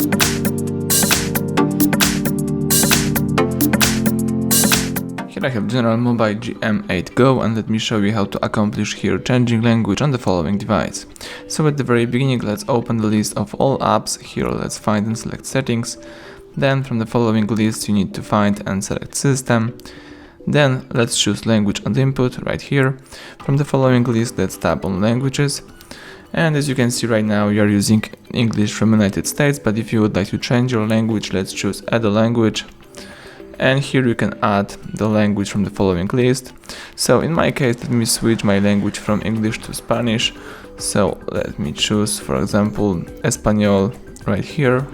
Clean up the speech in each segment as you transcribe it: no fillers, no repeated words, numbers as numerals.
Here I have General Mobile GM8 Go, and let me show you how to accomplish here changing language on the following device. So at the very beginning, let's open the list of all apps. Here let's find and select settings. Then from the following list you need to find and select system. Then let's choose language and input right here. From the following list let's tap on languages. And as you can see right now, you are using English from United States, but if you would like to change your language, let's choose add a language. And here you can add the language from the following list. So in my case, let me switch my language from English to Spanish. So let me choose, for example, Espanol right here.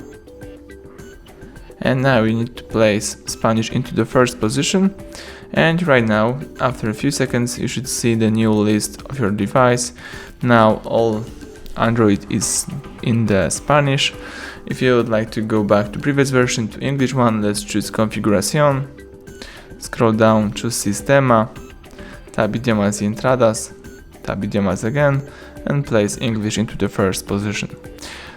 And now we need to place Spanish into the first position. And right now, after a few seconds, you should see the new list of your device. Now all Android is in the Spanish. If you would like to go back to previous version to English one, let's choose Configuración, scroll down, choose Sistema, tab idiomas y entradas, tab idiomas again, and place English into the first position.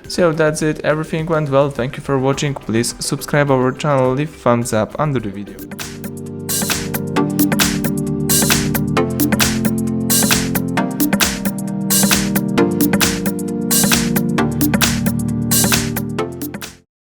So that's it, everything went well, thank you for watching, please subscribe our channel, leave thumbs up under the video.